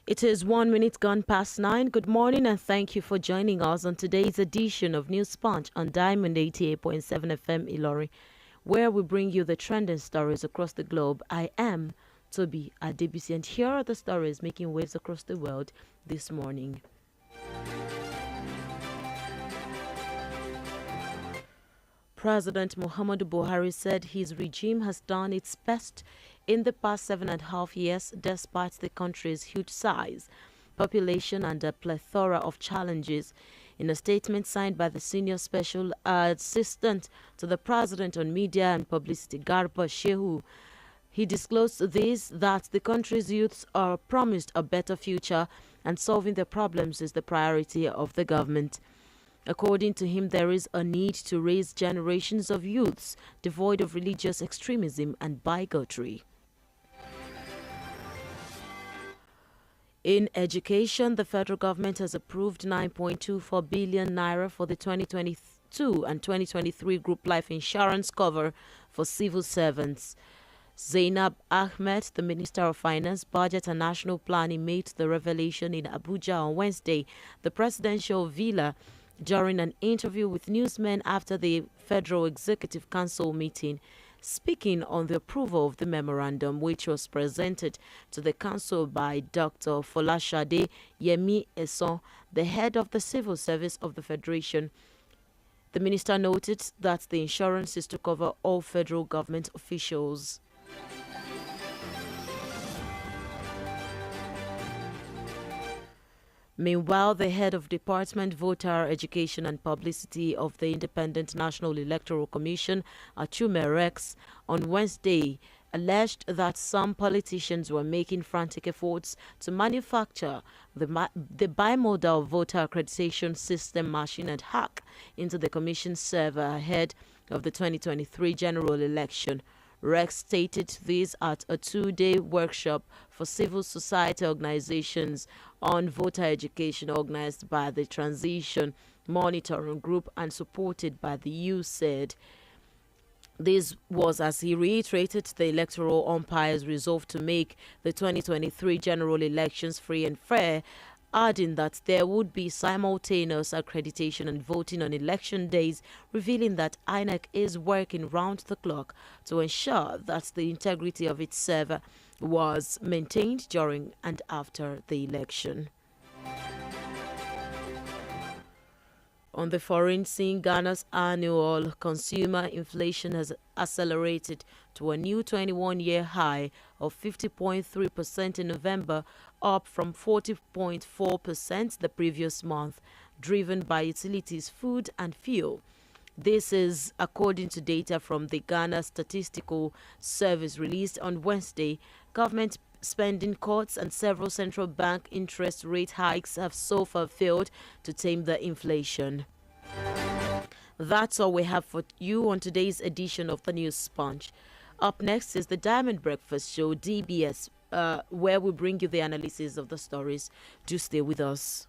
It is 1 minute gone past 9. Good morning and thank you for joining us on today's edition of News Punch on Diamond 88.7 FM Ilori, where we bring you the trending stories across the globe. I am TOBI ADEBISI, and here are the stories making waves across the world this morning. President Muhammadu Buhari said his regime has done its best in the past 7.5 years despite the country's huge size, population and a plethora of challenges. In a statement signed by the senior special assistant to the president on media and publicity, Garba Shehu, he disclosed that the country's youths are promised a better future and solving their problems is the priority of the government. According to him, there is a need to raise generations of youths devoid of religious extremism and bigotry. In education, the federal government has approved 9.24 billion naira for the 2022 and 2023 group life insurance cover for civil servants. Zainab Ahmed, the Minister of Finance, Budget and National Planning, made the revelation in Abuja on Wednesday, the presidential villa, during an interview with newsmen after the Federal Executive Council meeting. Speaking on the approval of the memorandum, which was presented to the council by Dr. Folashade Yemi Eson, the head of the civil service of the Federation, the minister noted that the insurance is to cover all federal government officials. Meanwhile, the head of Department Voter Education and Publicity of the Independent National Electoral Commission, Achume Rex, on Wednesday alleged that some politicians were making frantic efforts to manufacture the bimodal voter accreditation system machine and hack into the commission's server ahead of the 2023 general election. Rex stated this at a two-day workshop for civil society organizations on voter education organized by the Transition Monitoring Group and supported by the USAID. This was as he reiterated the electoral umpire's resolve to make the 2023 general elections free and fair, adding that there would be simultaneous accreditation and voting on election days, revealing that INEC is working round the clock to ensure that the integrity of its server was maintained during and after the election. On the foreign scene, Ghana's annual consumer inflation has accelerated to a new 21-year high of 50.3% in November, up from 40.4% the previous month, driven by utilities, food and fuel. This is according to data from the Ghana Statistical Service released on Wednesday. Government spending cuts and several central bank interest rate hikes have so far failed to tame the inflation. That's all we have for you on today's edition of the News Sponge. Up next is the Diamond Breakfast Show, DBS, where we bring you the analysis of the stories. Do stay with us.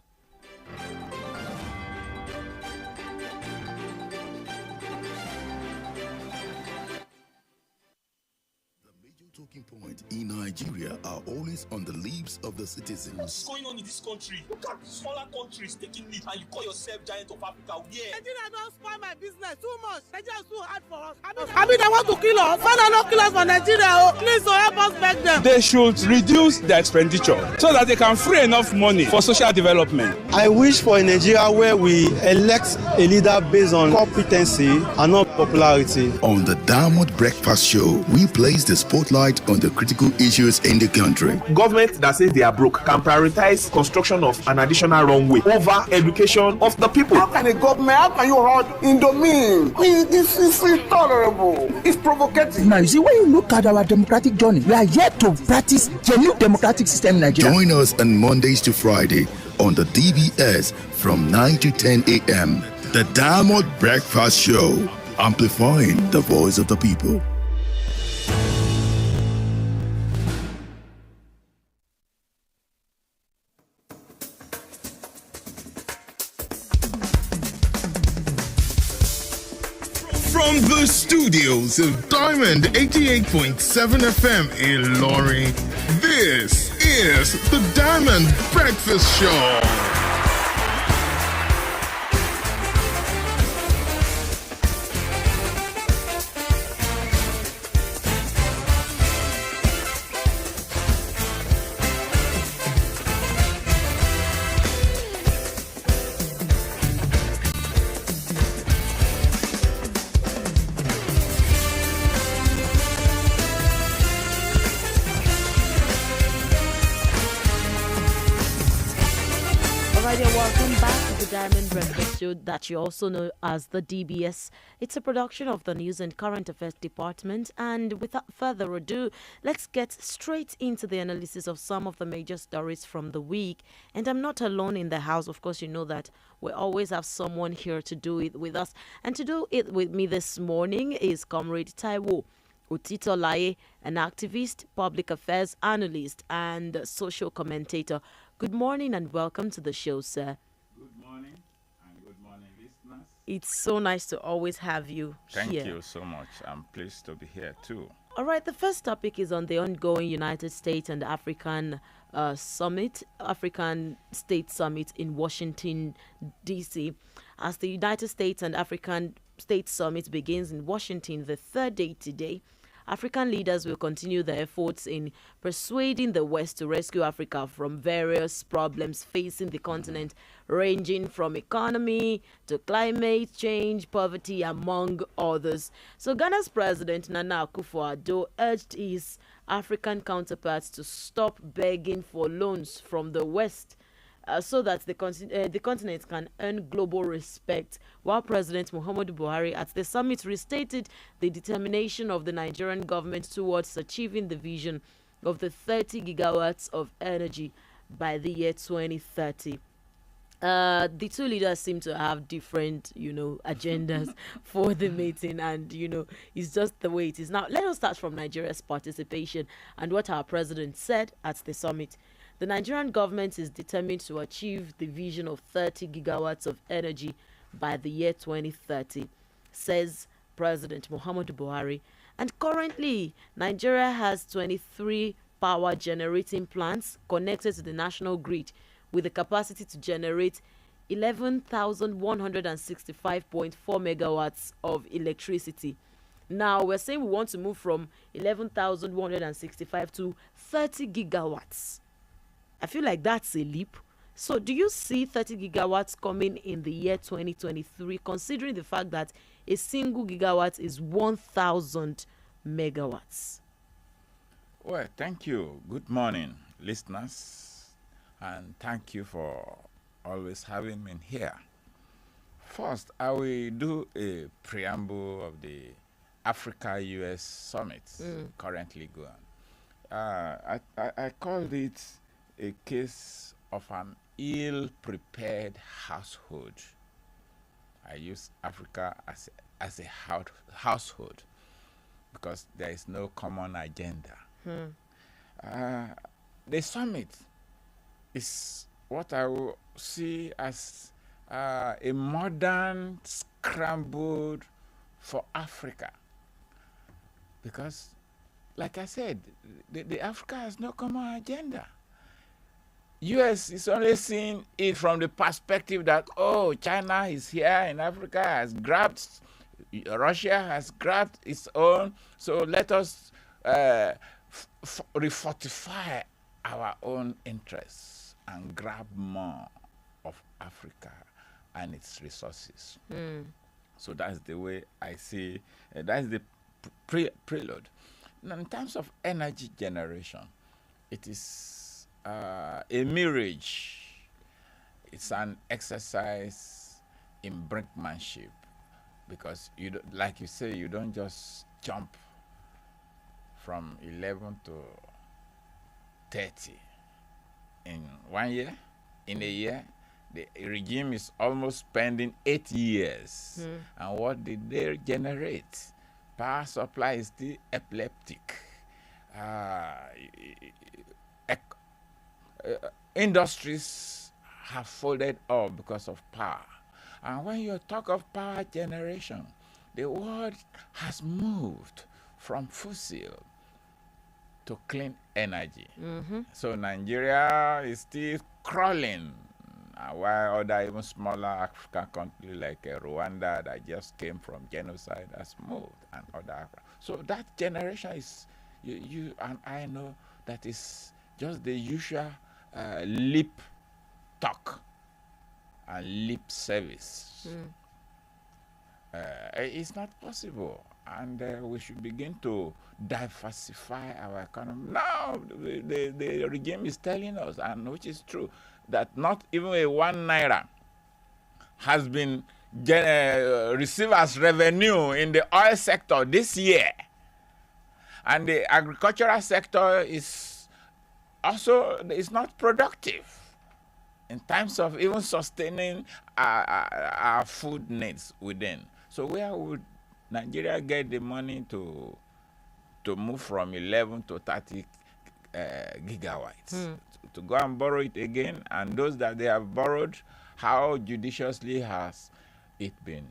Talking point in Nigeria are always on the lips of the citizens. What's going on in this country? Look at smaller countries taking lead, and you call yourself giant of Africa. Yeah. Nigeria don't spoil my business too much. Nigeria is too hard for us. I mean, they want to kill us. Why not kill us for Nigeria? Oh, please, help us beg them. They should reduce their expenditure so that they can free enough money for social development. I wish for a Nigeria where we elect a leader based on competency and not popularity. On the Diamond Breakfast Show, we place the spotlight on the critical issues in the country. Government that says they are broke can prioritize construction of an additional runway over education of the people. How can a government, how can you hold Indomine? This is intolerable. It's provocative. Now, you see, when you look at our democratic journey, we are yet to practice genuine democratic system in Nigeria. Join us on Mondays to Friday on the DBS from 9 to 10 a.m. The Diamond Breakfast Show, amplifying the voice of the people. From the studios of Diamond 88.7 FM in Ilori, this is the Diamond Breakfast Show. Welcome back to the Diamond Breakfast Show that you also know as the DBS. It's a production of the News and Current Affairs Department. And without further ado, let's get straight into the analysis of some of the major stories from the week. And I'm not alone in the house. Of course, you know that we always have someone here to do it with us. And to do it with me this morning is Comrade Taiwo Utitolaye, an activist, public affairs analyst, and social commentator. Good morning and welcome to the show, sir. Good morning and good morning, listeners. It's so nice to always have you Thank here. you so much. I'm pleased to be here too. All right, the first topic is on the ongoing United States and African African State Summit in Washington, D.C. As the United States and African State Summit begins in Washington, the third day today, African leaders will continue their efforts in persuading the West to rescue Africa from various problems facing the continent, ranging from economy to climate change, poverty, among others. So Ghana's President Nana Akufo-Addo urged his African counterparts to stop begging for loans from the West so that the continent can earn global respect, while President Muhammadu Buhari at the summit restated the determination of the Nigerian government towards achieving the vision of the 30 gigawatts of energy by the year 2030. The two leaders seem to have different, agendas for the meeting, and it's just the way it is. Now, let us start from Nigeria's participation and what our president said at the summit. The Nigerian government is determined to achieve the vision of 30 gigawatts of energy by the year 2030, says President Muhammadu Buhari. And currently, Nigeria has 23 power generating plants connected to the national grid with the capacity to generate 11,165.4 megawatts of electricity. Now, we're saying we want to move from 11,165 to 30 gigawatts. I feel like that's a leap. So do you see 30 gigawatts coming in the year 2023, considering the fact that a single gigawatt is 1,000 megawatts? Well, thank you. Good morning, listeners. And thank you for always having me here. First, I will do a preamble of the Africa-US Summit currently going. I called it a case of an ill-prepared household. I use Africa as a household because there is no common agenda. The summit is what I will see as a modern scramble for Africa, because, like I said, the Africa has no common agenda. U.S. is only seeing it from the perspective that, oh, China is here in Africa, has grabbed, Russia has grabbed its own, so let us refortify our own interests and grab more of Africa and its resources. So that's the way I see, that's the prelude. Now, in terms of energy generation, it is a mirage. It's an exercise in brinkmanship, because you don't, like you say, you don't just jump from 11 to 30 in 1 year. In a year, the regime is almost spending 8 years. And what did they generate? Power supply is still epileptic. Industries have folded up because of power. And when you talk of power generation, the world has moved from fossil to clean energy. So Nigeria is still crawling, while other even smaller African countries like Rwanda that just came from genocide has moved, and other. So that generation is, you and I know that is just the usual lip talk and lip service. It's not possible, and we should begin to diversify our economy. Now, the regime is telling us, and which is true, that not even a 1 naira has been received as revenue in the oil sector this year, and the agricultural sector is also not productive in terms of even sustaining our food needs within. So where would Nigeria get the money to move from 11 to 30 gigawatts? To go and borrow it again, and those that they have borrowed, how judiciously has it been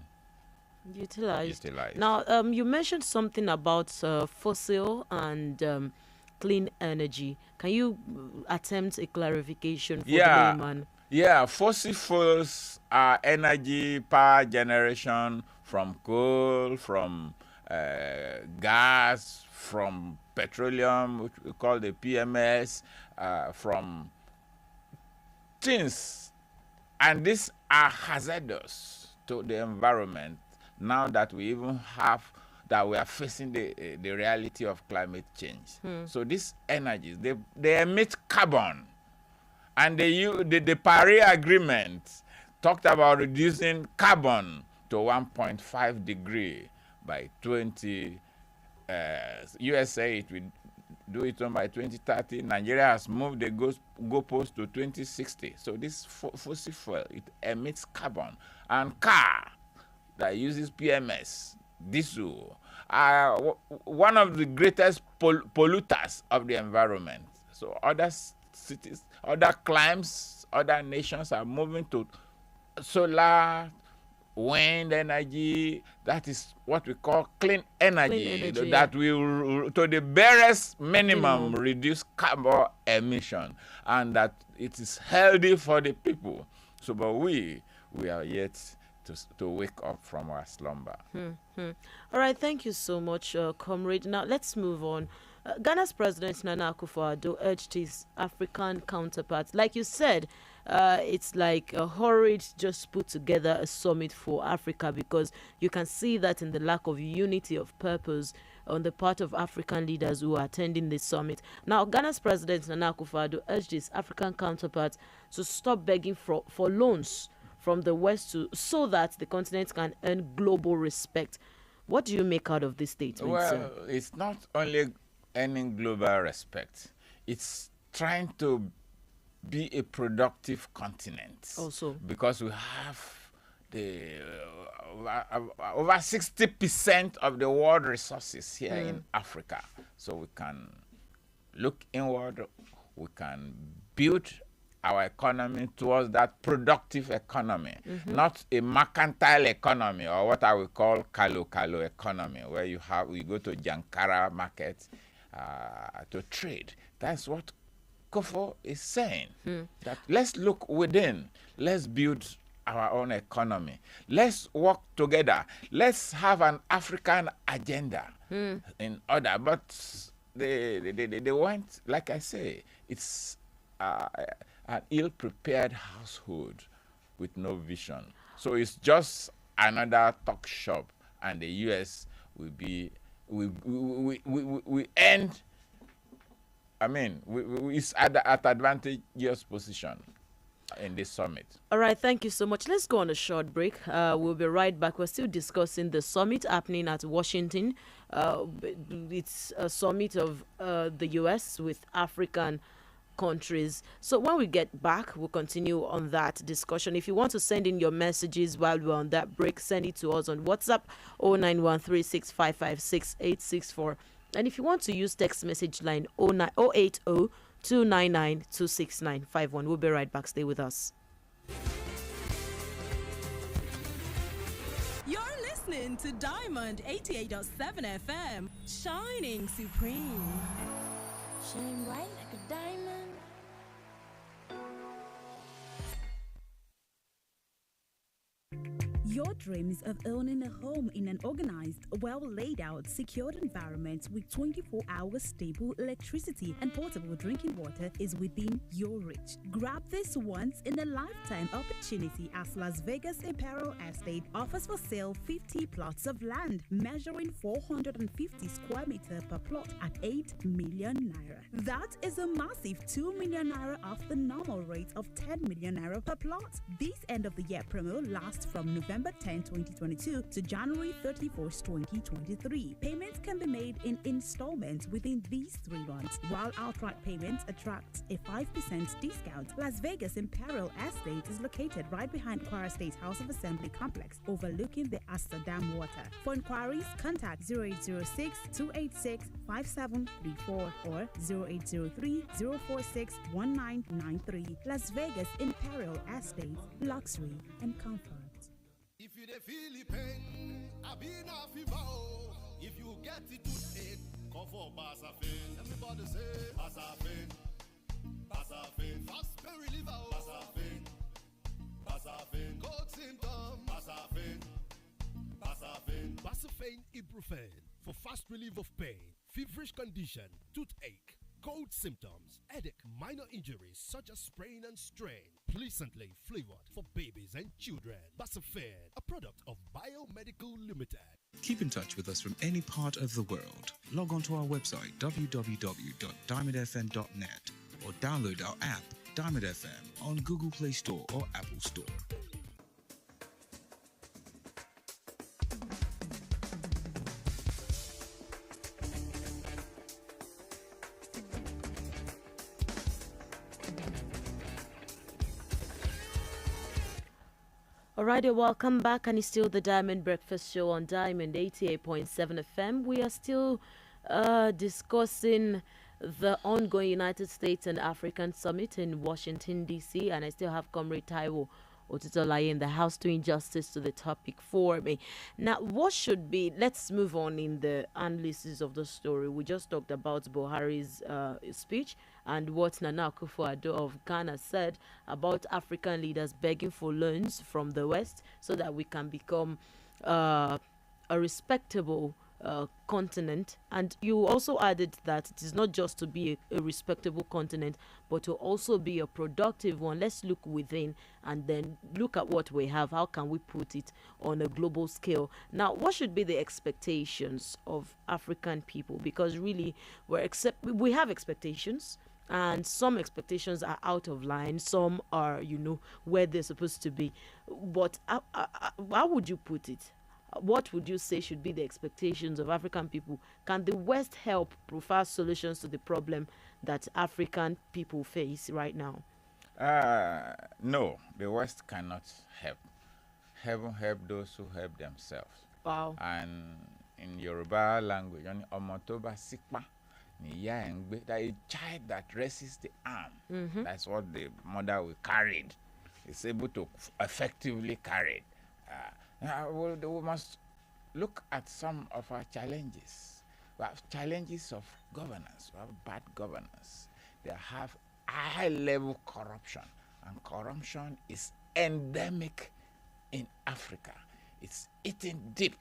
utilized? Now, you mentioned something about fossil and clean energy. Can you attempt a clarification for the layman? Yeah, fossil fuels are energy power generation from coal, from gas, from petroleum, which we call the PMS, from things. And these are hazardous to the environment now that we even have, that we are facing the reality of climate change. So these energies, they emit carbon. And the Paris Agreement talked about reducing carbon to 1.5 degree by 20. USA, it will do it on by 2030. Nigeria has moved the goalpost to 2060. So this fossil fuel, it emits carbon. And car that uses PMS, diesel, are one of the greatest polluters of the environment. So other cities, other climes, other nations are moving to solar, wind energy. That is what we call clean energy, that will, to the barest minimum, reduce carbon emission, and that it is healthy for the people. So, but we are yet to wake up from our slumber. All right, thank you so much, comrade. Now let's move on. Ghana's President Nana Akufo-Addo urged his African counterparts, like you said, it's like a hurried, just put together a summit for Africa, because you can see that in the lack of unity of purpose on the part of African leaders who are attending this summit. Now, Ghana's President Nana Akufo-Addo urged his African counterparts to stop begging for loans from the West so that the continent can earn global respect. What do you make out of this statement, sir? It's not only earning global respect, it's trying to be a productive continent. Also, because we have the over 60% of the world resources here in Africa. So we can look inward, we can build our economy towards that productive economy, not a mercantile economy, or what I would call kalo economy, where you go to Jankara market to trade. That's what Kofo is saying, that let's look within, let's build our own economy, let's work together, let's have an African agenda in order. But they want, like I say, it's an ill-prepared household with no vision. So it's just another talk shop, and the U.S. will be, we end. I mean, it's at advantageous position in this summit. All right, thank you so much. Let's go on a short break. We'll be right back. We're still discussing the summit happening at Washington. It's a summit of the U.S. with African countries. So when we get back, we'll continue on that discussion. If you want to send in your messages while we're on that break, send it to us on WhatsApp 09136556864. And if you want to use text message line 080-299-26951. We'll be right back. Stay with us. You're listening to Diamond 88.7 FM, shining supreme. Shine bright like a diamond. Your dreams of owning a home in an organized, well laid out, secured environment with 24-hour stable electricity and portable drinking water is within your reach. Grab this once in a lifetime opportunity as Las Vegas Imperial Estate offers for sale 50 plots of land measuring 450 square meter per plot at 8 million naira. That is a massive 2 million naira off the normal rate of 10 million naira per plot. This end of the year promo lasts from November 10, 2022 to January 31st, 2023. Payments can be made in installments within these 3 months, while outright payments attract a 5% discount. Las Vegas Imperial Estate is located right behind Kwara State House of Assembly Complex, overlooking the Asta Dam water. For inquiries, contact 0806-286-5734 or 0803-046-1993. Las Vegas Imperial Estate, luxury and comfort. If you feel the pain, I be na fever. If you get it toothache, call for Basafin. Everybody say Basafin, Basafin. Fast pain reliever, Basafin, Basafin. Cold symptom, Basafin, Basafin. Basafin Ibuprofen for fast relief of pain, feverish condition, toothache, cold symptoms, headache, minor injuries such as sprain and strain. Pleasantly flavored for babies and children. Basafin, a product of Biomedical Limited. Keep in touch with us from any part of the world. Log on to our website www.diamondfm.net or download our app Diamond FM on Google Play Store or Apple Store. Alrighty, welcome back, and it's still the Diamond Breakfast Show on Diamond 88.7 FM. We are still discussing the ongoing United States and African Summit in Washington, D.C., and I still have Comrade Taiwo Otutolaye in the house doing justice to the topic for me. Now, what should be, let's move on in the analysis of the story. We just talked about Buhari's speech and what Nana Akufo-Addo of Ghana said about African leaders begging for loans from the West so that we can become a respectable continent. And you also added that it is not just to be a respectable continent, but to also be a productive one. Let's look within and then look at what we have. How can we put it on a global scale? Now, what should be the expectations of African people? Because really, we have expectations, and some expectations are out of line. Some are, where they're supposed to be. But how would you put it? What would you say should be the expectations of African people? Can the West help provide solutions to the problem that African people face right now? No, the West cannot help. Heaven help those who help themselves. Wow. And in Yoruba language, Omotoba Sikpa, that a child that resists the arm, that's what the mother will carry, is able to effectively carry it. We must look at some of our challenges. We have challenges of governance. We have bad governance. They have high-level corruption, and corruption is endemic in Africa. It's eating deep.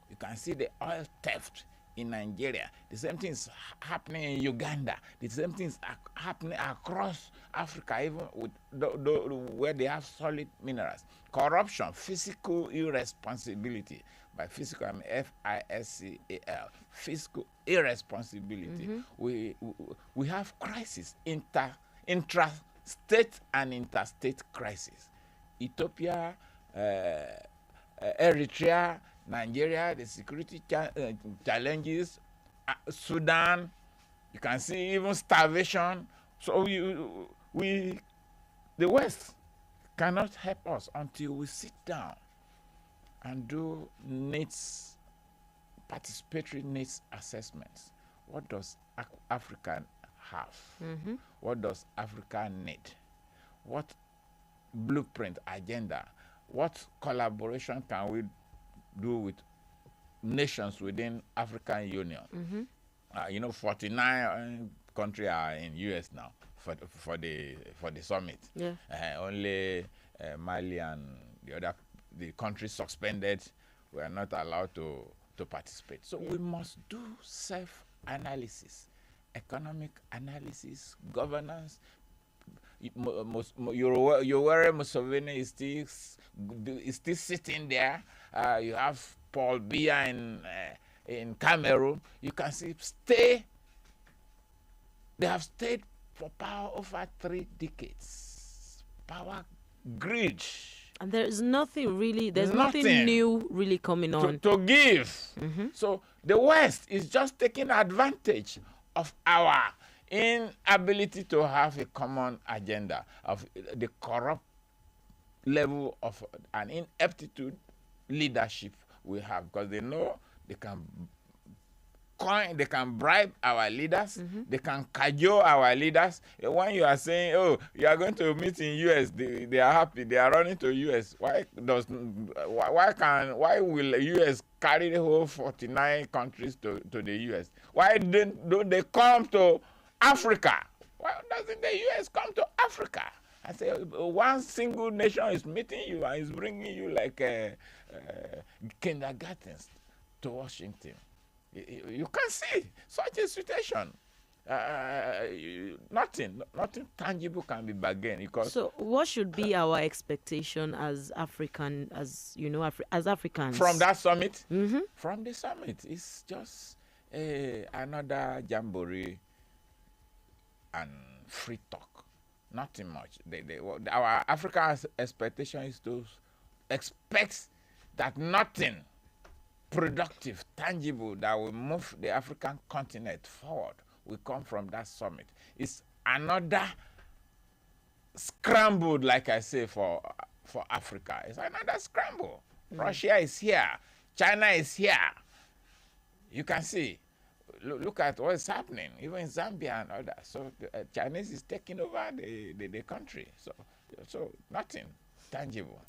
You can see the oil theft in Nigeria. The same thing is happening in Uganda. The same thing is happening across Africa, even with where they have solid minerals. Corruption, fiscal irresponsibility. By fiscal, I mean FISCAL. Fiscal irresponsibility. We have crisis, intra-state and interstate crisis. Ethiopia, Eritrea, Nigeria, the security challenges, Sudan, you can see even starvation. So the West cannot help us until we sit down and do participatory needs assessments. What does Africa have? What does Africa need? What blueprint, agenda, what collaboration can we do with nations within African Union? 49 country are in US now for the summit. Yeah. Only Mali and the countries suspended were not allowed to participate. So we must do self-analysis, economic analysis, governance. Yoweri Museveni is still sitting there. You have Paul Biya in Cameroon. You can see they have stayed for power over 3 decades. Power greed. And there is nothing really, there's nothing new really coming on. To give. So the West is just taking advantage of our inability to have a common agenda, of the corrupt level of an ineptitude leadership we have, because they know they can bribe our leaders, they can cajole our leaders. When you are saying, oh, you are going to meet in US, they are happy, they are running to US. Why will US carry the whole 49 countries to the US? Why don't they come to Africa? Why doesn't the US come to Africa? I say one single nation is meeting you and is bringing you like kindergartens to Washington. You can see such a situation. Nothing tangible can be bargained. Because so, what should be our expectation as Africans? From that summit? From the summit, it's just another jamboree and free talk. Nothing much. Our African expectation is to expect that nothing productive, tangible, that will move the African continent forward will come from that summit. It's another scrambled, like I say, for Africa. It's another scramble. Russia is here. China is here. You can see. Look at what is happening, even in Zambia and all that. So the Chinese is taking over the country. So nothing tangible.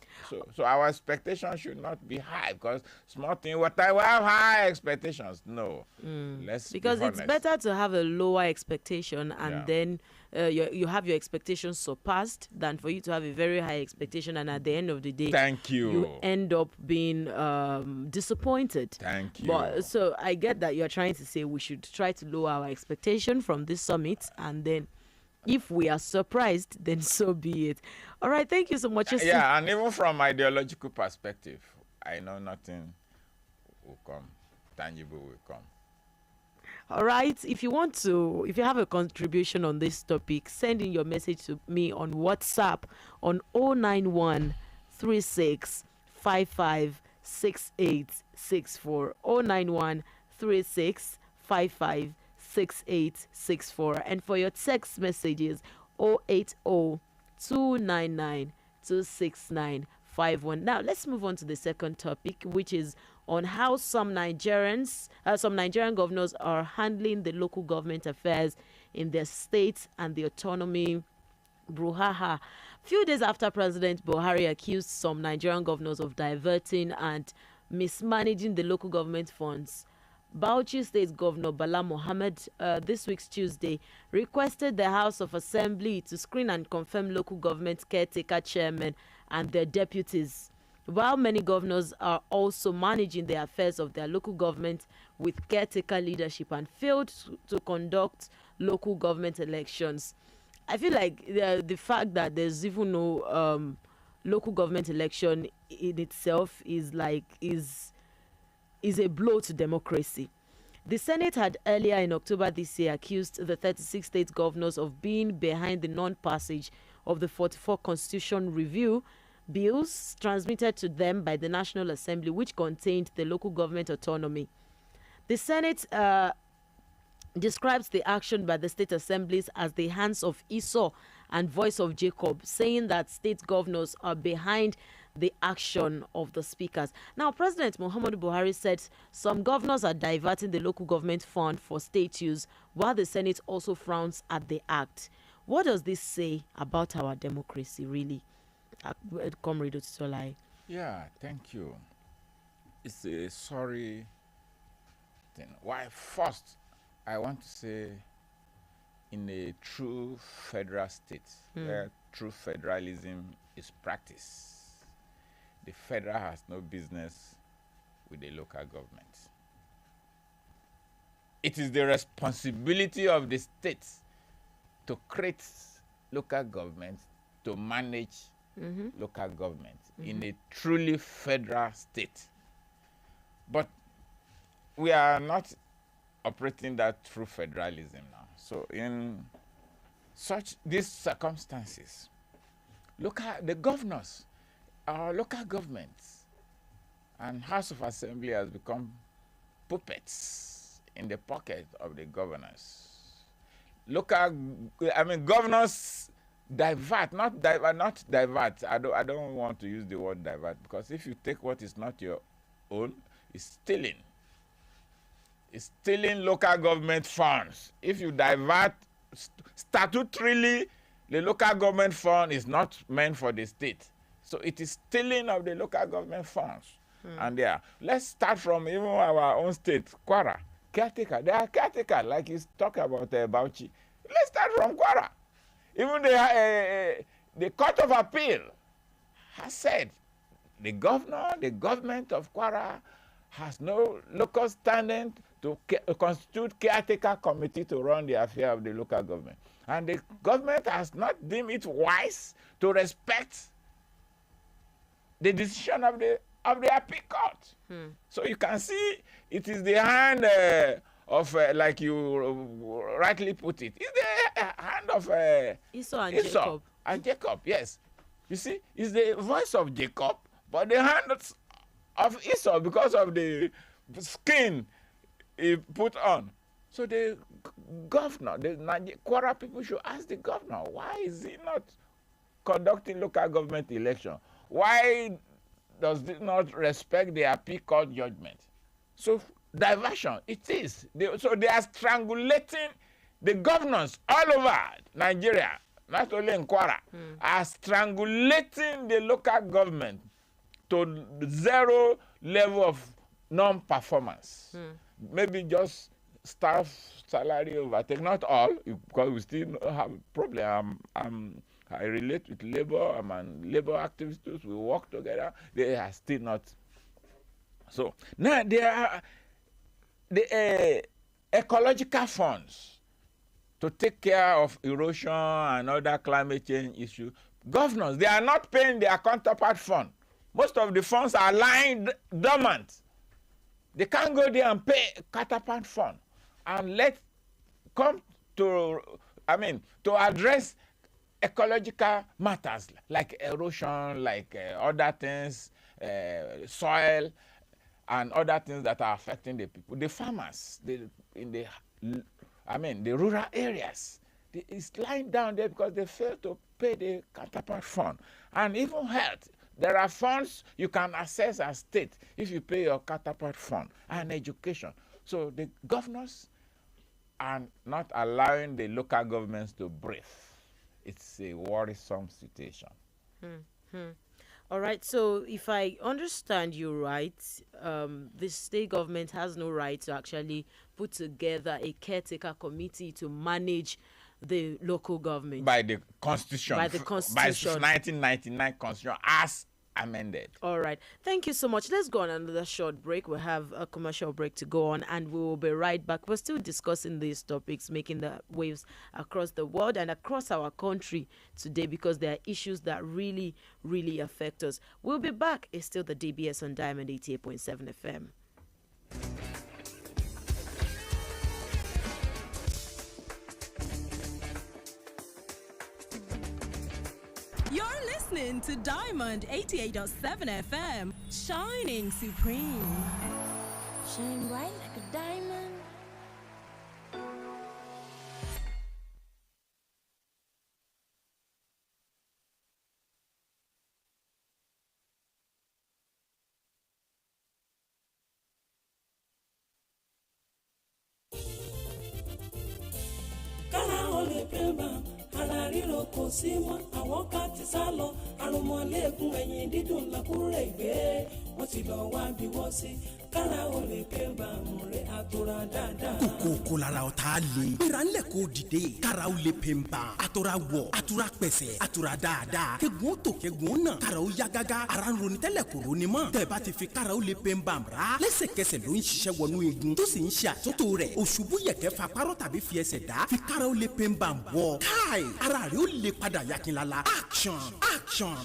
So our expectation should not be high, because small thing. What I have high expectations. No, because it's better to have a lower expectation and then you have your expectations surpassed than for you to have a very high expectation and at the end of the day, you end up being disappointed. Thank you. But so I get that you're trying to say we should try to lower our expectation from this summit, and then if we are surprised, then so be it. All right, thank you so much. Yeah, and even from ideological perspective, I know nothing will come, tangible will come. All right, if you have a contribution on this topic, send in your message to me on WhatsApp on 091 36 55 6864 091 36 55 6864, and for your text messages 080 299 26951. Now let's move on to the second topic, which is on how some Nigerian governors are handling the local government affairs in their states and the autonomy brouhaha. Few days after President Buhari accused some Nigerian governors of diverting and mismanaging the local government funds, Bauchi State Governor Bala Mohammed this week's Tuesday requested the House of Assembly to screen and confirm local government caretaker chairmen and their deputies, while many governors are also managing the affairs of their local government with caretaker leadership and failed to conduct local government elections. I feel like the fact that there's even no local government election in itself is a blow to democracy. The Senate had earlier in October this year accused the 36 state governors of being behind the non-passage of the 44 Constitution Review bills transmitted to them by the National Assembly, which contained the local government autonomy. The Senate describes the action by the state assemblies as the hands of Esau and voice of Jacob, saying that state governors are behind the action of the speakers. Now, President Muhammadu Buhari said some governors are diverting the local government fund for state use, while the Senate also frowns at the act. What does this say about our democracy, really, Comrade Otitolai? Yeah, thank you. It's a sorry thing. Why, first, I want to say in a true federal state where true federalism is practiced, the federal has no business with the local government. It is the responsibility of the states to create local governments, to manage local governments in a truly federal state. But we are not operating that through federalism now. So in such these circumstances, the governors, our local governments and House of Assembly has become puppets in the pocket of the governors. Governors divert, not divert. I don't want to use the word divert, because if you take what is not your own, it's stealing. It's stealing local government funds. If you divert, statutorily, the local government fund is not meant for the state. So it is stealing of the local government funds. And let's start from even our own state, Kwara. Caretaker. They are caretaker, like you talk about Bauchi. Let's start from Kwara. Even the Court of Appeal has said the government of Kwara has no local standing to constitute caretaker committee to run the affair of the local government. And the government has not deemed it wise to respect the decision of the appeal court. So you can see it is the hand of, like you rightly put it, it's the hand of Esau and Jacob, yes. You see, it's the voice of Jacob, but the hand of Esau because of the skin he put on. So the governor, the Kwara people should ask the governor, why is he not conducting local government election? Why does it not respect the appeal court judgment? So diversion, it is. So they are strangulating the governors all over Nigeria, not only in Kwara, are strangulating the local government to zero level of non-performance. Maybe just staff salary overtake, not all, because we still have a problem. I relate with labor, I'm an labor activist, we work together, they are still not. So now there are the ecological funds to take care of erosion and other climate change issues. Governors, they are not paying their counterpart fund. Most of the funds are lying dormant. They can't go there and pay counterpart fund and to address ecological matters like erosion, like other things, soil, and other things that are affecting the people. The farmers, in the rural areas, it's lying down there because they fail to pay the counterpart fund. And even health, there are funds you can access as state if you pay your counterpart fund, and education. So the governors are not allowing the local governments to breathe. It's a worrisome situation. All right, so if I understand you right, the state government has no right to actually put together a caretaker committee to manage the local government. By the Constitution. By the Constitution. By 1999 Constitution as amended. All right. Thank you so much. Let's go on another short break. We'll have a commercial break to go on, and we will be right back. We're still discussing these topics, making the waves across the world and across our country today, because there are issues that really, really affect us. We'll be back. It's still the DBS on Diamond 88.7 FM. You're listening to Diamond 88.7 FM, shining supreme. Shine bright like a diamond. Ara ríro kò sí mọ́, àwọn ká ti sá lọ, àrùnmọ́lẹ́gùn ẹ̀yìn dídùn làkúrẹ́ ìgbé, wọ́n ti lọ wá bí wọ́n sí, kára ó lè pé bàmù rẹ̀ àtọ́. àtòrà dáadáa. kókó lára ọ̀tá le. gbéra ńlẹ̀ kó dìde. káraw lè pè ń ban. àtòrà wọ̀ àtòrà pẹ̀sẹ̀ àtòrà dáadáa. kegun tó kegun náà. káraw ya gágá. ara ń ronú tẹ́lẹ̀ kò ronú mọ́. tẹ̀bá ti fi káraw lè pè ń ban ra. lẹ́sẹ̀kẹsẹ̀ ló ń ṣiṣẹ́ wọnú igun. tó sì ń ṣe àtúntò rẹ̀. òṣùbù yẹ̀kẹ́ fa párọ̀ tàbí fi ẹsẹ̀ dá. fi káraw lè pè ń ban wọ̀. káì ara rẹ̀ ó lè padà yakinlala. action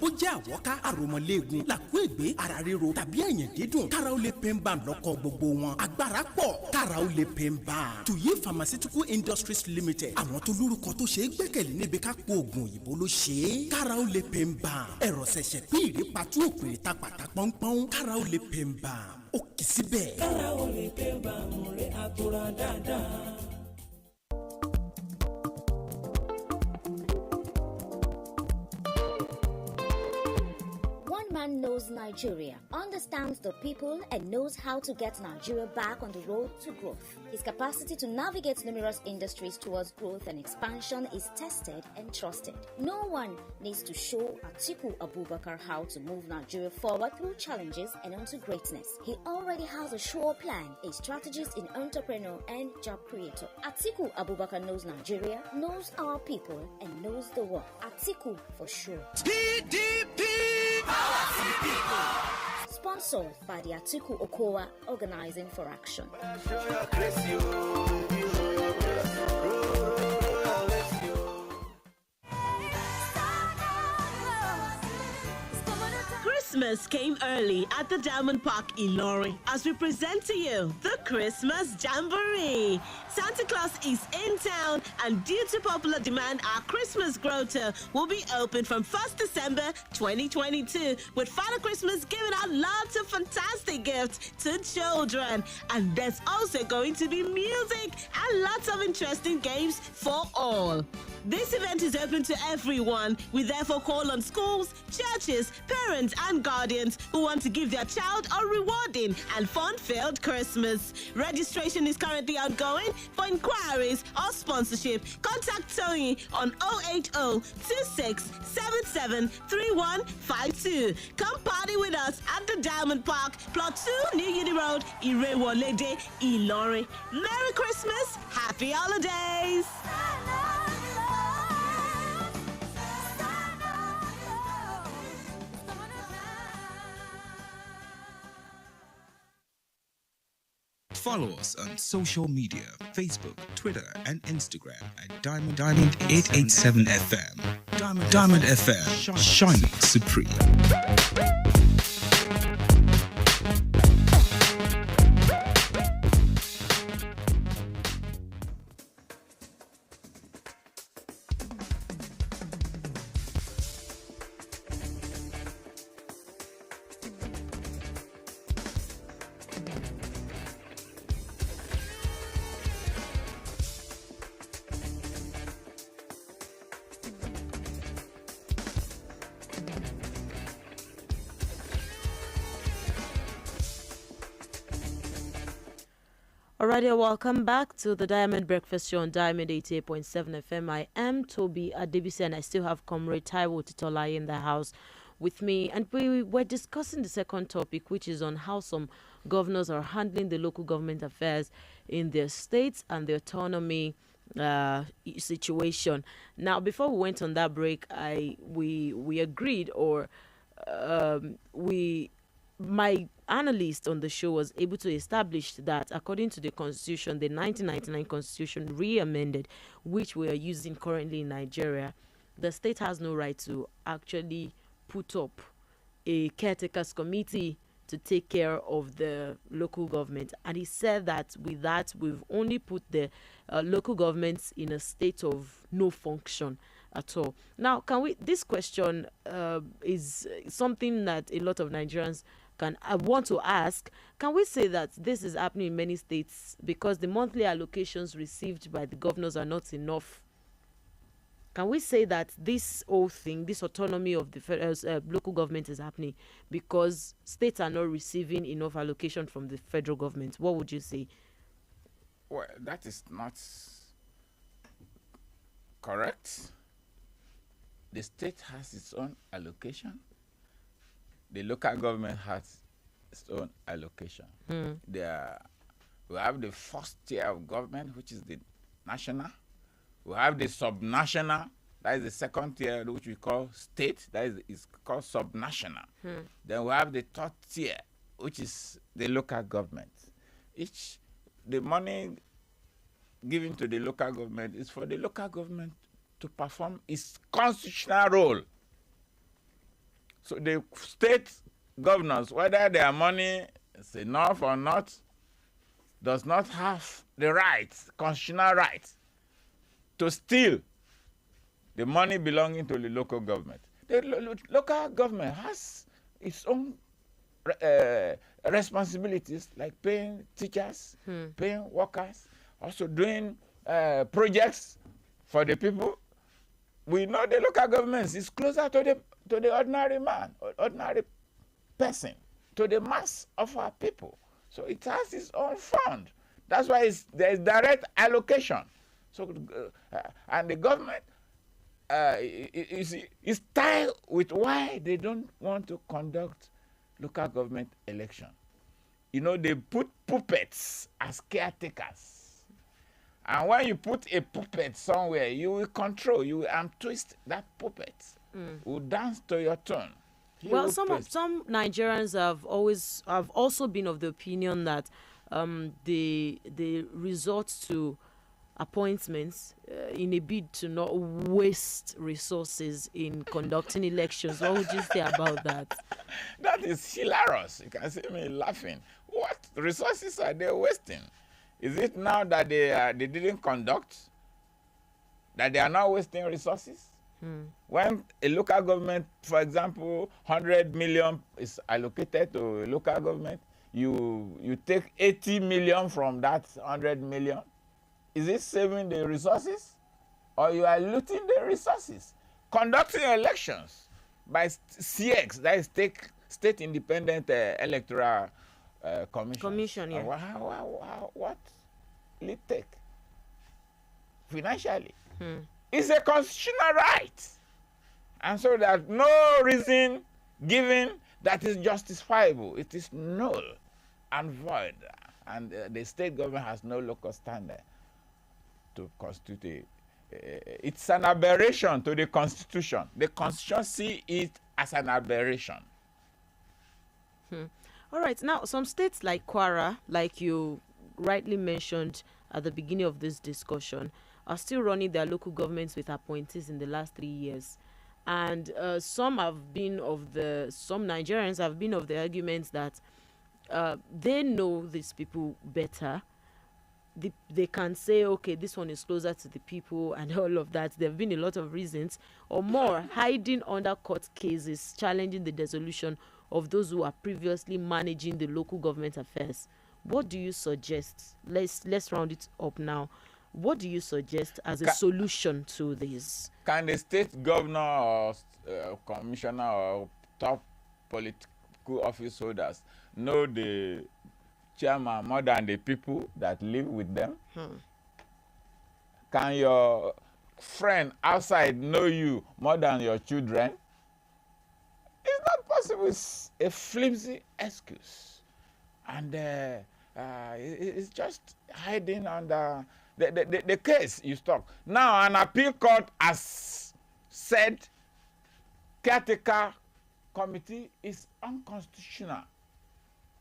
ó jẹ́ àwọ̀ká àròmọ̀léegun. làkúègbé ara ríro tàbí ẹ̀yìn dídùn. káraw lè pè ń ban lọ́kọ̀ gbogbo wọn. agbára pọ̀ káraw lè pè ń ban. tuyi pharmaceutical industries limited. àwọn tó lórúkọ tó ṣe é gbẹ́kẹ̀lé níbi ká po oògùn òyìnbó ló ṣe é. káraw lè pè ń ban. ẹ̀rọ ṣẹ̀ṣẹ̀ pín ìrèpàtú òpèrè ta pàtà pọ́npọ́n. káraw lè pè ń ban. ó kì í síbẹ̀. káraw lè pè ń ban múre àtòrà dáadáa. Man knows Nigeria, understands the people, and knows how to get Nigeria back on the road to growth. His capacity to navigate numerous industries towards growth and expansion is tested and trusted. No one needs to show Atiku Abubakar how to move Nigeria forward through challenges and onto greatness. He already has a sure plan, a strategist in entrepreneur and job creator. Atiku Abubakar knows Nigeria, knows our people, and knows the world. Atiku for sure. PDP! Sponsored by the Atiku Okowa Organizing for Action. Christmas came early at the Diamond Park Ilorin as we present to you the Christmas Jamboree. Santa Claus is in town, and due to popular demand, our Christmas grotto will be open from 1st December 2022, with Father Christmas giving out lots of fantastic gifts to children. And there's also going to be music and lots of interesting games for all. This event is open to everyone. We therefore call on schools, churches, parents, and guardians who want to give their child a rewarding and fun-filled Christmas. Registration is currently outgoing. For inquiries or sponsorship, contact Tony on 080-2677-3152. Come party with us at the Diamond Park, Plot 2, New Uni Road, Irewolede, Ilorin. Merry Christmas, Happy Holidays! Follow us on social media, Facebook, Twitter, and Instagram at Diamond 887 FM. Diamond FM, shining supreme. Alright, welcome back to the Diamond Breakfast Show on Diamond 88.7 FM. I am TOBI ADEBISI, and I still have Comrade Taiwo Titolai in the house with me. And we were discussing the second topic, which is on how some governors are handling the local government affairs in their states and the autonomy situation. Now, before we went on that break, we agreed, or my analyst on the show was able to establish that according to the constitution, the 1999 constitution re-amended, which we are using currently in Nigeria, the state has no right to actually put up a caretakers committee to take care of the local government. And he said that with that, we've only put the local governments in a state of no function at all. Now, this question is something that a lot of Nigerians want to ask. Can we say that this is happening in many states because the monthly allocations received by the governors are not enough? Can we say that this whole thing, this autonomy of the local government is happening because states are not receiving enough allocation from the federal government? What would you say? Well, that is not correct. The state has its own allocation. The local government has its own allocation. There are We have the first tier of government, which is the national. We have the subnational, that is the second tier, which we call state, that is called subnational. Then we have the third tier, which is the local government. The money given to the local government is for the local government to perform its constitutional role. So the state governors, whether their money is enough or not, does not have the right, constitutional right, to steal the money belonging to the local government. The local government has its own responsibilities, like paying teachers, paying workers, also doing projects for the people. We know the local government is closer to the ordinary man, ordinary person, to the mass of our people. So it has its own fund. That's why there is direct allocation. So and the government is tied with why they don't want to conduct local government election. You know, they put puppets as caretakers. And when you put a puppet somewhere, you will control, you will twist that puppet. Will dance to your tune. Well, some Nigerians have also been of the opinion that the resort to appointments in a bid to not waste resources in conducting elections. What would you say about that? That is hilarious. You can see me laughing. What resources are they wasting? Is it now that they didn't conduct, that they are now wasting resources? When a local government, for example, 100 million is allocated to a local government, you take 80 million from that 100 million. Is it saving the resources, or you are looting the resources? Conducting elections by CX, that is State Independent Electoral Commission. Yeah. What will it take financially? It's a constitutional right, and so there's no reason given that is justifiable. It is null and void, and the state government has no local standard to constitute it's an aberration to the Constitution. The Constitution sees it as an aberration. All right. Now, some states like Kwara, like you rightly mentioned at the beginning of this discussion, are still running their local governments with appointees in the last 3 years. And some Nigerians have been of the argument that they know these people better. They can say, okay, this one is closer to the people and all of that. There have been a lot of reasons, or more, hiding under court cases, challenging the dissolution of those who are previously managing the local government affairs. What do you suggest? Let's round it up now. What do you suggest as a solution to this? Can the state governor or commissioner or top political office holders know the chairman more than the people that live with them? Can your friend outside know you more than your children? It's not possible. It's a flimsy excuse. And it's just hiding under the case you talk. Now, an appeal court has said caretaker committee is unconstitutional.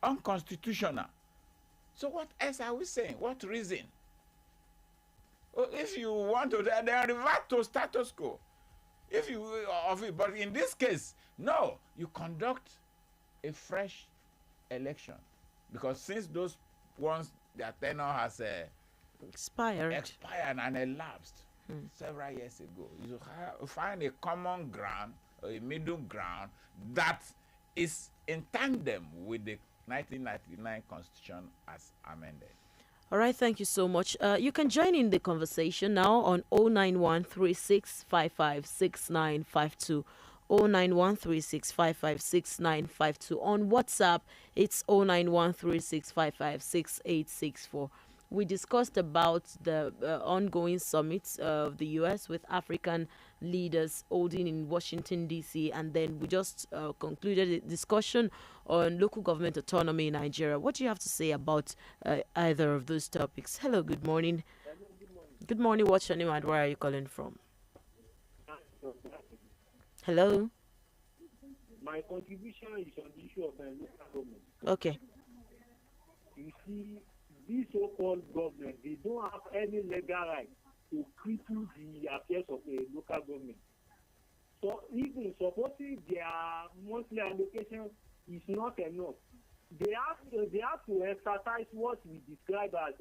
Unconstitutional. So what else are we saying? What reason? Well, if you want to, then revert to status quo. If you but in this case, no, you conduct a fresh election, because since those ones their tenure has expired and elapsed several years ago, you find a common ground or a middle ground that is in tandem with the 1999 Constitution as amended. All right, thank you so much. You can join in the conversation now on 09136556952. 09136556952. On WhatsApp, it's 09136556864. we discussed about the ongoing summit of the U.S. with African leaders holding in Washington, D.C., and then we just concluded a discussion on local government autonomy in Nigeria. What do you have to say about either of those topics? Hello, good morning. Good morning. What's your name and where are you calling from? Hello? My contribution is on the issue of local government. Okay. You see, this so-called government, they don't have any legal right to cripple the affairs of a local government. So even supporting their monthly allocation is not enough. They have to exercise what we describe as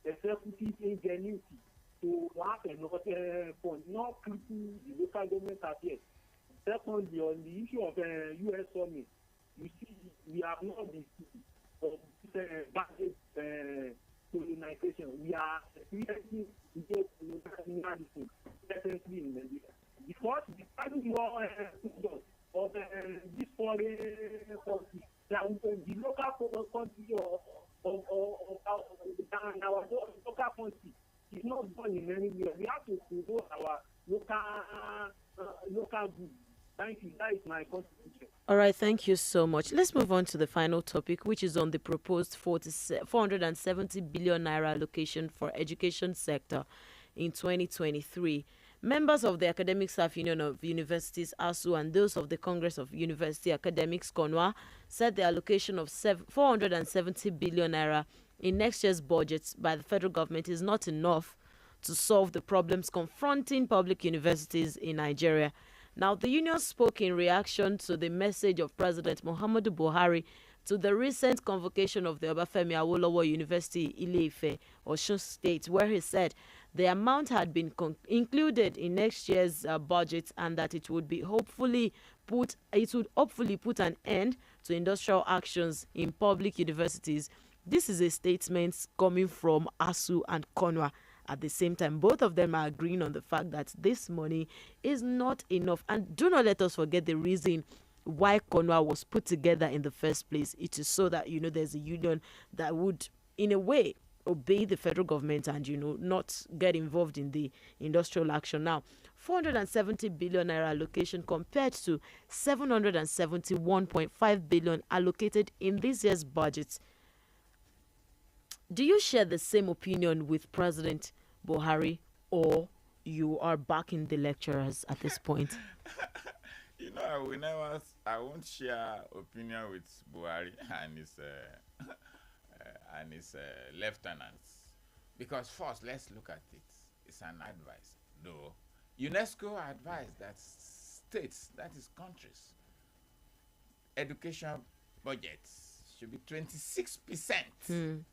executive ingenuity to have enough fund, not cripple the local government affairs. Secondly, on the issue of U.S. summit, you see, we have not been colonization. We are experiencing colonialism presently in Nigeria. Because the value of this foreign country, the local country of our local country is not done in any way. We have to promote our local goods. Thank you. That is my contribution. All right, thank you so much. Let's move on to the final topic, which is on the proposed 470 billion naira allocation for education sector in 2023. Members of the Academic Staff Union of Universities, ASU, and those of the Congress of University Academics, CONWA, said the allocation of 470 billion naira in next year's budget by the federal government is not enough to solve the problems confronting public universities in Nigeria. Now, the union spoke in reaction to the message of President Muhammadu Buhari to the recent convocation of the Obafemi Awolowo University, Ile-Ife, Osun State, where he said the amount had been included in next year's budget and that it would hopefully put an end to industrial actions in public universities. This is a statement coming from ASU and CONWA. At the same time, both of them are agreeing on the fact that this money is not enough. And do not let us forget the reason why CONWA was put together in the first place. It is so that, there's a union that would, in a way, obey the federal government and, not get involved in the industrial action. Now, 470 billion naira allocation compared to 771.5 billion allocated in this year's budget. Do you share the same opinion with President Buhari, or you are backing the lecturers at this point? I won't share opinion with Buhari and his lieutenants, because first, let's look at it. It's an advice, though. UNESCO advised that states, that is countries, education budgets should be 26%.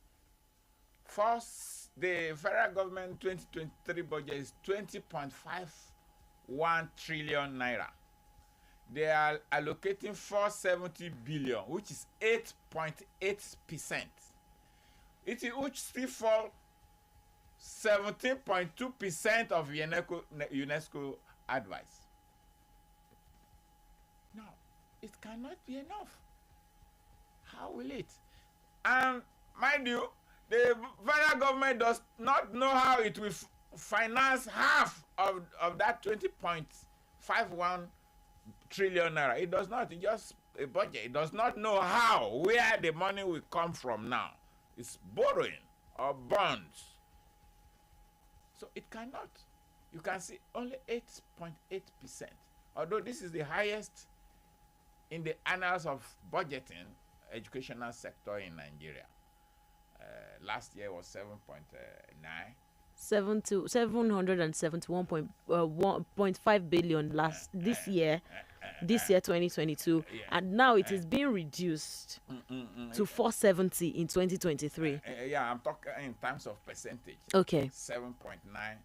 First, the federal government 2023 budget is 20.51 trillion naira. They are allocating 470 billion, which is 8.8%. Which still fall 17.2% of UNESCO advice. Now, it cannot be enough. How will it? And mind you, the federal government does not know how it will finance half of that 20.51 trillion naira. It does not. It's just a budget. It does not know where the money will come from now. It's borrowing or bonds. So it cannot. You can see only 8.8%. Although this is the highest in the annals of budgeting educational sector in Nigeria. Last year was 7.9. 771.5 billion this year 2022, and now it is being reduced to 470 in 2023. Yeah, I'm talking in terms of percentage. Okay. 7.9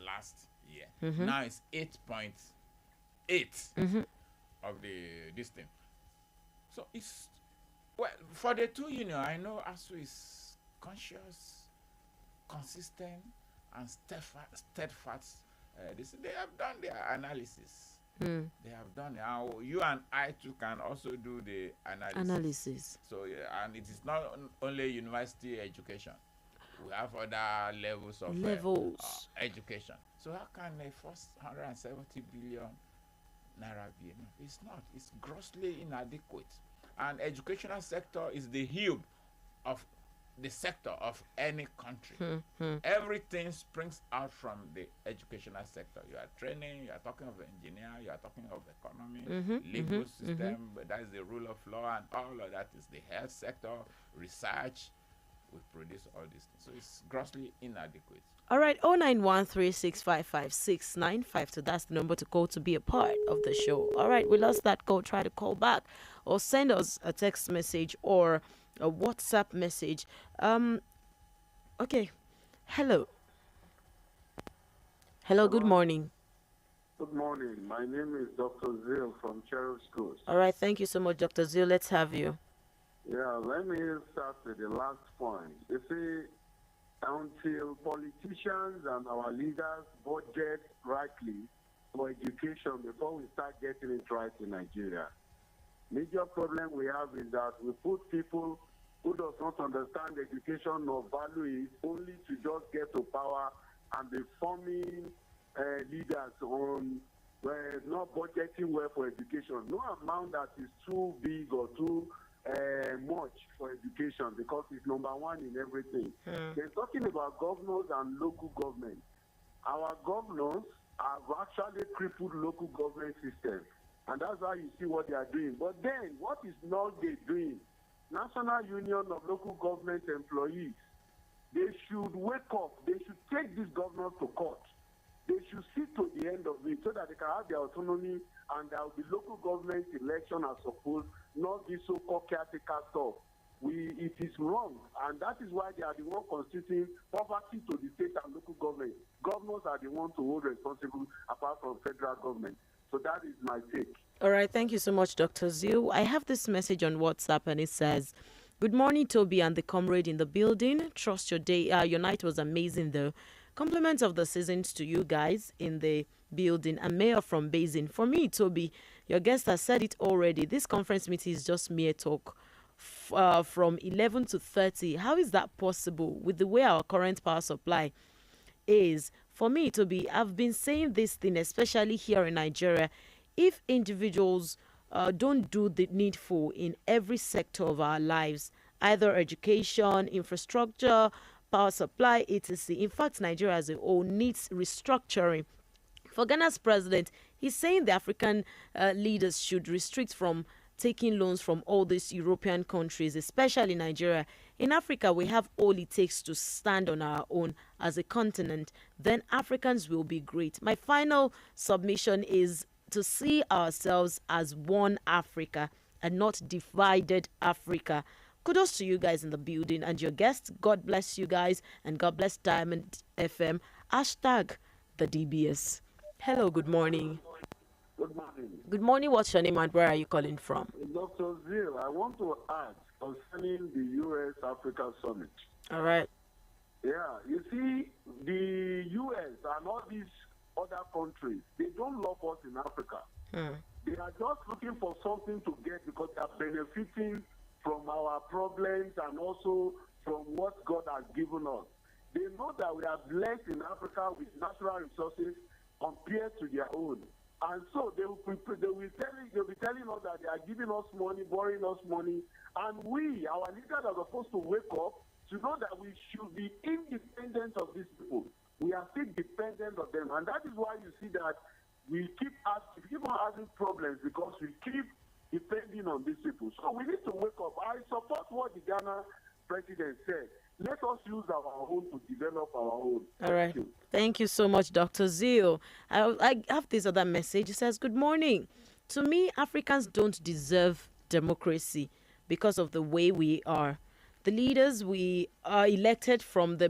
last year. Mm-hmm. Now it's 8.8 of this thing. So it's, well, for the two union, I know ASU is conscious, consistent, and steadfast. They have done their analysis. They have done. You and I too can also do the analysis. So, and it is not only university education. We have other levels of education. So how can a first 170 billion naira be enough? It's not. It's grossly inadequate. And educational sector is the hub of the sector of any country. Everything springs out from the educational sector. You are training, you are talking of engineer, you are talking of economy, legal system, but that is the rule of law, and all of that is the health sector, research. We produce all these things. So it's grossly inadequate. All right, 09136556952. That's the number to call to be a part of the show. All right, we lost that call. Try to call back or send us a text message or a WhatsApp message. Okay. Hello. Hello, good morning. Good morning. My name is Dr. Zil from Cherub Schools. All right, thank you so much, Dr. Zil. Let's have you. Yeah, let me start with the last point. You see, until politicians and our leaders budget rightly for education before we start getting it right in Nigeria, major problem we have is that we put people who does not understand education or value it only to just get to power and be forming leaders on not budgeting well for education. No amount that is too big or too much for education because it's number one in everything. They're talking about governors and local government. Our governors have actually crippled local government system, and that's how you see what they are doing. But then, what is not they doing? National Union of Local Government Employees, they should wake up. They should take these governors to court. They should see to the end of it so that they can have their autonomy and there will be local government election as supposed, not this so-called caretaker stuff. It is wrong, and that is why they are the one constituting poverty to the state and local government. Governors are the ones to hold responsible apart from federal government. So that is my take. All right, thank you so much, Dr. Zil. I have this message on WhatsApp, and it says, "Good morning, Toby and the comrade in the building. Trust your day. Your night was amazing, though. Compliments of the seasons to you guys in the building. And Mayor from Basin. For me, Toby, your guest has said it already. This conference meeting is just mere talk. From 11 to 30. How is that possible with the way our current power supply is? For me, Toby, I've been saying this thing, especially here in Nigeria. If individuals don't do the needful in every sector of our lives, either education, infrastructure, power supply, etc. In fact, Nigeria as a whole needs restructuring. For Ghana's president, he's saying the African leaders should restrict from taking loans from all these European countries, especially Nigeria. In Africa, we have all it takes to stand on our own as a continent. Then Africans will be great. My final submission is to see ourselves as one Africa and not divided Africa. Kudos to you guys in the building and your guests. God bless you guys and God bless Diamond FM. Hashtag the DBS. Hello, good morning. Good morning. Good morning. What's your name and where are you calling from? Dr. Zil, I want to ask concerning the U.S.-Africa Summit. All right. Yeah, you see, the U.S. and all these other countries, they don't love us in Africa. They are just looking for something to get because they are benefiting from our problems and also from what God has given us. They know that we are blessed in Africa with natural resources compared to their own. And so they will be telling us that they are giving us money, borrowing us money. And we, our leaders, are supposed to wake up to know that we should be independent of these people. We are still dependent on them. And that is why you see that we keep on having problems because we keep depending on these people. So we need to wake up. I support what the Ghana president said. Let us use our own to develop our own. All right. Thank you so much, Dr. Zil. I have this other message. It says, good morning. To me, Africans don't deserve democracy because of the way we are. The leaders we are elected from the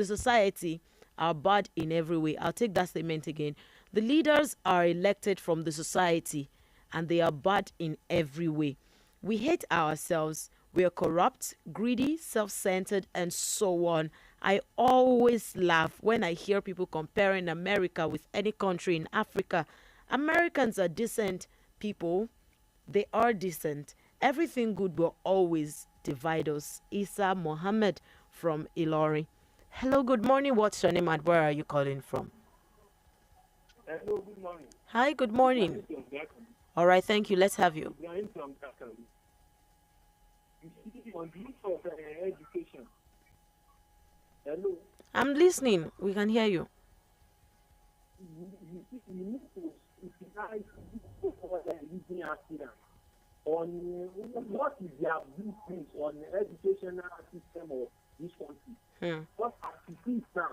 society are bad in every way. I'll take that statement again. The leaders are elected from the society and they are bad in every way. We hate ourselves. We are corrupt, greedy, self-centered, and so on. I always laugh when I hear people comparing America with any country in Africa. Americans are decent people. They are decent. Everything good will always divide us. Isa Mohammed from Ilori. Hello, good morning. What's your name and where are you calling from? Hello, good morning. Hi, good morning. All right, thank you. Let's have you. You see, on the issue of education. Hello. I'm listening. We can hear you. You need to utilize for using accident on what is their blueprint on the educational system of this country. What as it is now,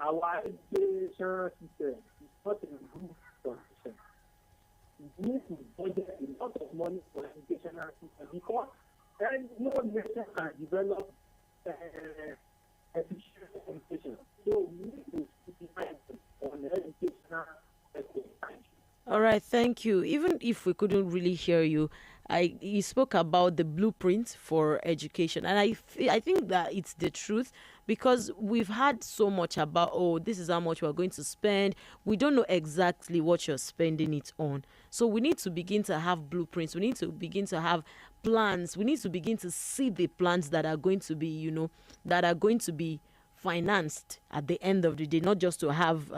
our education system is not in good condition. We need to budget a lot of money for educational system because no nation can develop efficient education. So we need to utilize on the educational system. All right, thank you. Even if we couldn't really hear you, you spoke about the blueprint for education, and I think that it's the truth because we've had so much about, oh, this is how much we're going to spend. We don't know exactly what you're spending it on. So we need to begin to have blueprints. We need to begin to have plans. We need to begin to see the plans that are going to be, that are going to be financed at the end of the day, not just to have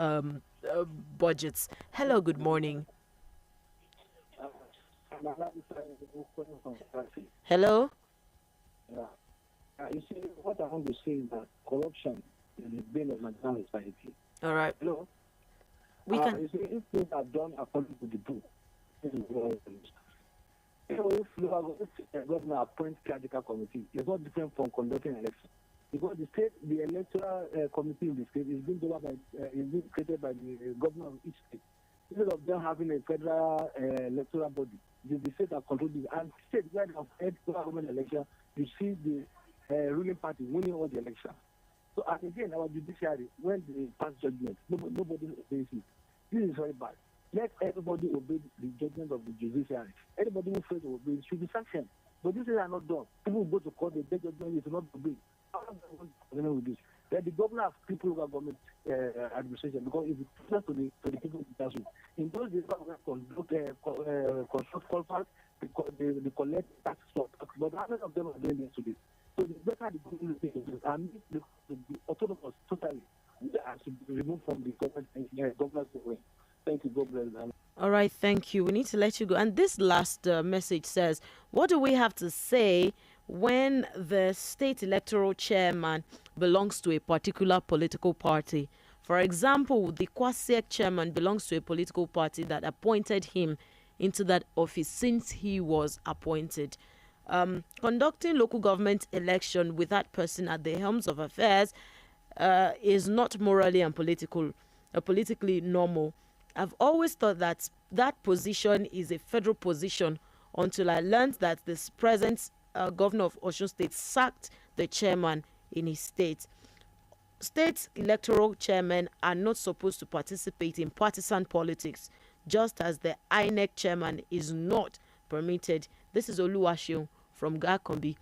budgets. Hello, good morning. Hello. You see, what I want to say is that corruption is the bane of Nigerian society. All right. Hello. We can. You see, if things are done according to the book, this is very if the governor appoints caretaker committee, it's not different from conducting election. Because the electoral committee in the state is being created by the governor of each state. Instead of them having a federal electoral body, the state are controlling. And state where they have had government election, you see the ruling party winning all the elections. So and again, our judiciary, when they pass judgment, nobody obeys it. This is very bad. Let everybody obey the judgment of the judiciary. Anybody who fails to obey should be sanctioned. But this is not done. People go to court, they take judgment, it's not obeyed. With this. Then the governor has people who are government administration because it's close to the people in the council. In those days, construct culverts, they collect tax for tax, but how many of them are doing this today? So it's better the government to take this and make the autonomous totally and should be removed from the government's way. Thank you, God bless them. All right, thank you. We need to let you go. And this last message says, what do we have to say when the state electoral chairman belongs to a particular political party? For example, the Kwasek chairman belongs to a political party that appointed him into that office since he was appointed. Conducting local government election with that person at the helms of affairs is not morally and politically normal. I've always thought that that position is a federal position until I learned that this present governor of Osun State sacked the chairman in his state. State electoral chairmen are not supposed to participate in partisan politics, just as the INEC chairman is not permitted. This is Oluwaseun from Gakombi.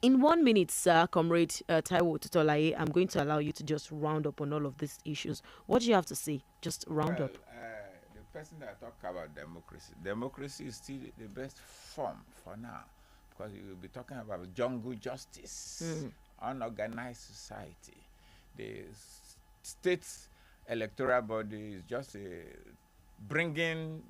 In 1 minute, sir, Comrade Taiwo Tutolaye, I'm going to allow you to just round up on all of these issues. What do you have to say? Just round up. The person that talk about democracy is still the best form for now, because you will be talking about jungle justice, unorganized society. The state electoral body is just bringing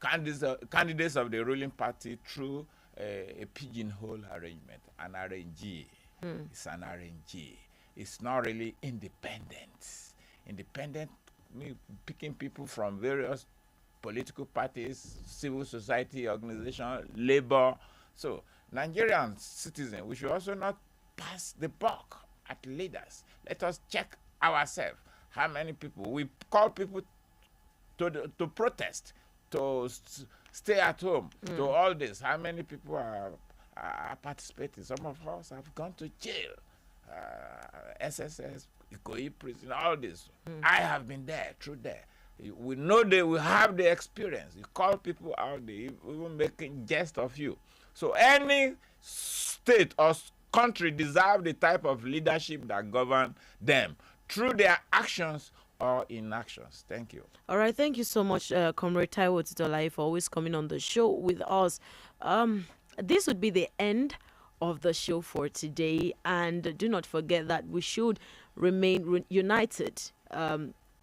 candidates of the ruling party through a pigeonhole arrangement, an RNG. It's an RNG. It's not really independent. Independent means picking people from various political parties, civil society organizations, labor. So Nigerian citizens, we should also not pass the buck at leaders. Let us check ourselves. How many people we call people to protest, to stay at home, to all this. How many people are participating? Some of us have gone to jail, SSS, Ikoyi prison, all this. I have been there, through there. We know they will have the experience. You call people out, they even making jest of you. So any state or country deserve the type of leadership that govern them through their actions or inactions. Thank you. All right, thank you so much, Comrade Taiwo Tutolaye, for always coming on the show with us. This would be the end of the show for today. And do not forget that we should remain united.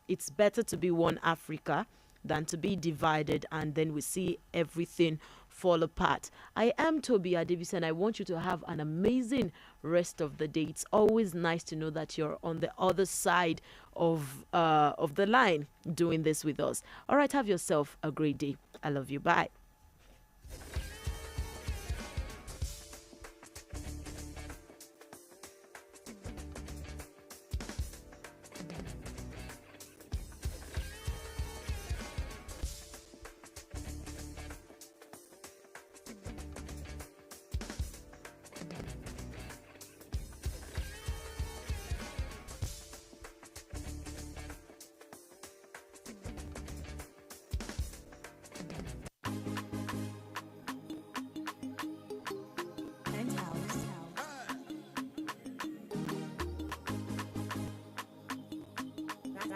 It's better to be one Africa than to be divided, and then we see everything fall apart. I am Toby Adebisi, and I want you to have an amazing rest of the day. It's always nice to know that you're on the other side of the line doing this with us. All right, have yourself a great day. I love you. Bye.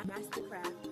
Mastercraft.